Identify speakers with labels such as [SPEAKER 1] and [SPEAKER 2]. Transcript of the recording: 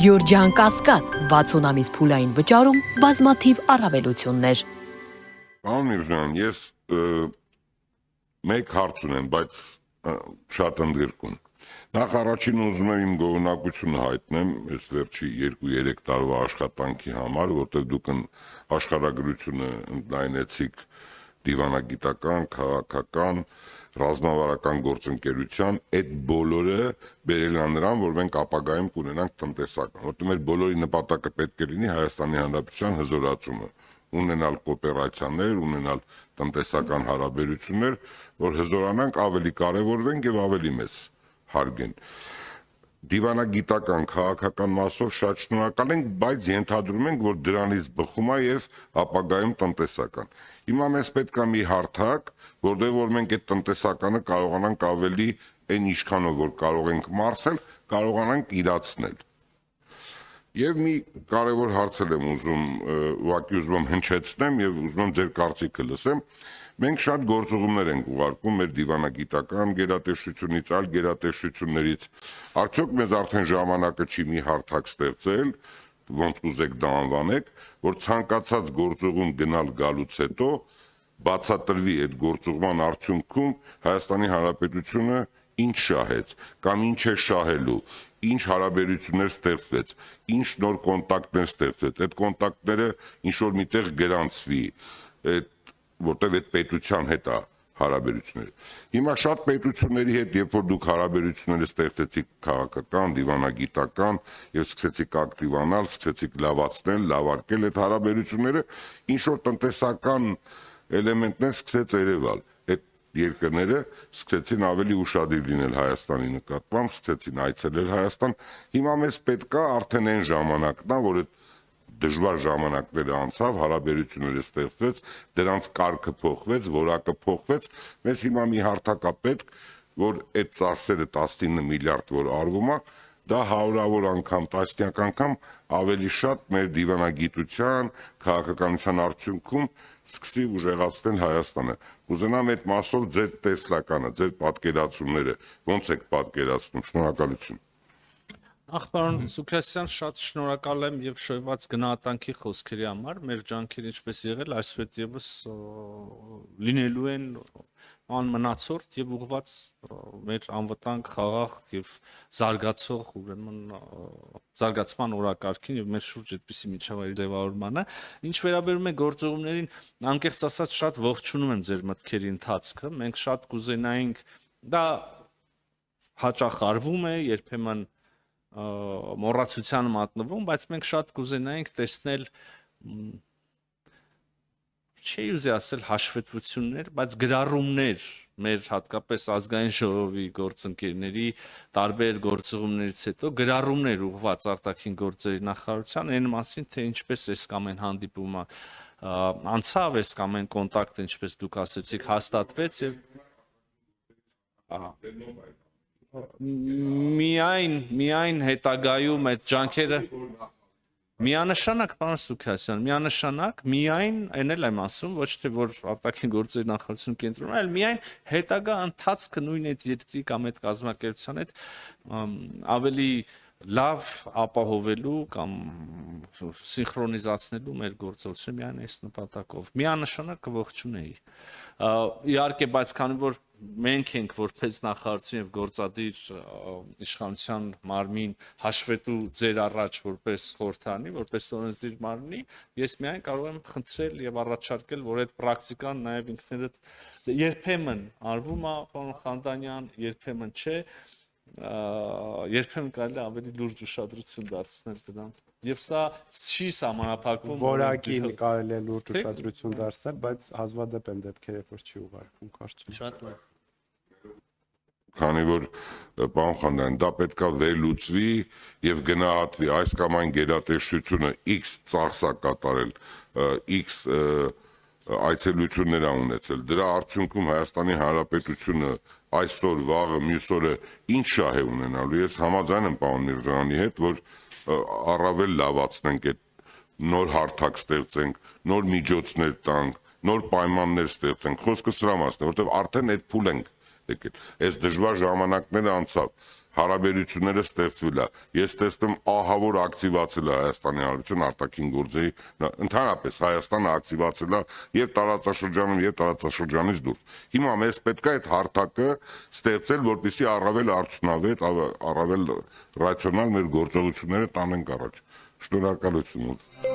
[SPEAKER 1] Գյորջյան Կասկադ 60 ամիս փուլային վճարում բազմաթիվ առավելություններ։
[SPEAKER 2] Պարոն Միրզոյան, ես մեկ հարց ունեմ, բայց շատ ընդգրկուն։ Նախ առաջին ուզում եմ իմ գոհունակությունը հայտնեմ այս վերջի 2-3 տարվա աշխատանքի համար, որտեղ դուք աշխարհագրությունը ընդլայնեցիք դիվանագիտական, քաղաքական, ռազմավարական գործընկերության, այդ բոլորը բերել է նրան, որ մենք ապագայում կունենանք տնտեսական, որտեղ մեր բոլորի նպատակը պետք է լինի Հայաստանի Հանրապետության հզորացումը, ունենալ կոոպերացիաներ, ունենալ տնտեսական հարաբերություններ, որ հզորանանք, ավելի կարևորվենք եւ ավելի մեծ հարգեն։ Դիվանագիտական, քաղաքական մասով շատ շնորհակալ ենք, բայց ենթադրում ենք, որ դրանից բխում է եւ ապագայում տնտեսական։ Հիմա մեզ պետք է մի հարթակ, որտեղ որ մենք այդ տնտեսականը կարողանանք ավելի այն ինչքանով որ կարող ենք մարսել, կարողանանք իրացնել։ Եվ մի կարևոր հարց եմ ուզում, ուղղակի ուզում եմ հնչեցնեմ եւ ուզում եմ ձեր կարծիքը լսեմ։ Մենք շատ գործողումներ ենք ուղարկում մեր դիվանագիտական գերատեսչությունից, այլ գերատեսչություններից։ Արդյոք մեզ արդեն ժամանակը չի մի հարթակ ստեղծել, ոնց կուզեք դա անվանեք, որ ցանկացած գործողում գնալ գալուց հետո բացատրվի այդ գործողման արդյունքում Հայաստանի Հանրապետությունը ինչ շահեց կամ ինչ է շահելու, ինչ հարաբերություններ ստեղծվեց, ինչ նոր կոնտակտներ ստեղծվեց, այդ կոնտակտները ինչ որ միտեղ գրանցվի, որտեղ այդ պետության հետ է հարաբերությունները։ Հիմա շատ պետությունների հետ, երբ որ դուք հարաբերությունները ստեղծեցիք քաղաքական, դիվանագիտական եւ սկսեցիք ակտիվանալ, սկսեցիք լավացնել, լավարկել այդ հարաբերությունները, ինչ որ տնտեսական էլեմենտներ սկսեց երևալ։ Այդ երկրները սկսեցին ավելի ուշադիր լինել Հայաստանի նկատմամբ, սկսեցին այցելել Հայաստան։ Հիմա մեզ պետք է արդեն այն ժամանակն է, որ այդ դժվար ժամանակները անցավ, հարաբերությունները ստեղծվեց, դրանց կարգը փոխվեց, որակը փոխվեց, մեզ հիմա մի հարթակ է պետք, որ այդ ծախսերը 19 միլիարդ որ արվում է, դա հարյուրավոր անգամ, տասնյակ անգամ ավելի շատ մեր դիվանագիտության, քաղաքականության արդյունքում սկսի ուժեղացնել Հայաստանը։ Կուզենամ այդ մասով ձեր տեսլականը, ձեր պատկերացումները, ոնց եք պատկերացնում, շնորհակալություն։
[SPEAKER 3] Ախ, պարոն Սուքասյան, շատ շնորհակալ եմ եւ շոյված գնահատանքի խոսքերի համար։ Մեր ջանքերը ինչպես եղել, այսուհետ եւս լինելու են անմնացորդ եւ ուղղված մեր անվտանգ, խաղաղ եւ զարգացող, ուրեմն զարգացման օրակարգին եւ մեր շուրջ այդպիսի միջավայրի ձևավորմանը։ Ինչ վերաբերում է գործողումներին, անկեղծ ասած շատ ողջունում եմ ձեր մտքերի ընթացքը։ Մենք շատ կուզենայինք, դա հաճախ արվում է, երբեմն մոռացության մատնվում, բայց մենք շատ կուզենայինք տեսնել, չի ուզի ասել հաշվետվություններ, բայց գրառումներ մեր հատկապես ազգային ժողովի գործընկերների տարբեր գործողումներից հետո գրառումներ ուղղված արտաքին գործերի նախարարության այն մասին, թե ինչպես այս կամ այն հանդիպումը անցավ, այս կամ այն կոնտակտը, ինչպես դուք ասեցիք, հաստատվեց եւ միայն հետագայում այդ ջանքերը միանշանակ, պարոն Սուքասյան, միանշանակ, միայն, այն էլ եմ ասում, ոչ թե որ արտաքին գործերի նախարարությունը կենտրոնում, այլ միայն հետագա ընթացքը նույն այդ երկրի կամ այդ կազմակերպության հետ ավելի լավ ապահովելու կամ սինխրոնիզացնելու մեր գործողությունը միայն այս նպատակով։ Միանշանակ կողջունեի։ Իհարկե, բայց քանի որ մենք ենք որպես նախարարություն եւ գործադիր իշխանության մարմին հաշվետու ձեր առաջ որպես խորհրդանի, որպես օրենսդիր մարմնի, ես միայն կարող եմ խնդրել եւ առաջարկել, որ այդ պրակտիկան նաեւ ինքներդ երբեմն արվում է, պարոն Խանդանյան, երբեմն չէ, երբեմն կարելի է ավելի լուրջ ուշադրություն դարձնել դրան։ Եվ սա չի սահմանափակվում
[SPEAKER 4] որակի կարելի է լուրջ ուշադրություն դարձնել, բայց հազվադեպ են դեպքեր, երբ որ չի ուղարկվում, կարծում եմ։
[SPEAKER 3] Շատ լավ։
[SPEAKER 2] Քանի որ պարոն Խանդանյան, դա պետք է վերլուծվի եւ գնահատվի այս կամ այն գերատեսչությունը X ծախս է կատարել, X այցելություններ ա ունեցել։ Դրա արդյունքում Հայաստանի Հանրապետությունը այսօր, վաղը, մյուս օրը ինչ շահ է ունենալու։ Ես համաձայն եմ պարոն Միրզոյանի հետ, որ առավել լավացնենք այդ նոր հարթակ ստեղծենք, նոր միջոցներ տանք, նոր պայմաններ ստեղծենք։ Խոսքը սրա մասն է, որտեղ արդեն այդ փուլ ենք եկել։ Այս դժվար ժամանակները անցավ։ հարաբերությունները ստեղծվել է։ Ես տեսնում ահավոր ակտիվացել է Հայաստանի Հանրապետության արտաքին գործերի, ընդհանրապես Հայաստանը ակտիվացել է եւ տարածաշրջանում եւ տարածաշրջանից դուրս։ Հիմա մեզ պետք է այդ հարթակը ստեղծել, որպեսզի առավել արդյունավետ, առավել ռացիոնալ մեր գործողությունները տանենք առաջ։ Շնորհակալություն։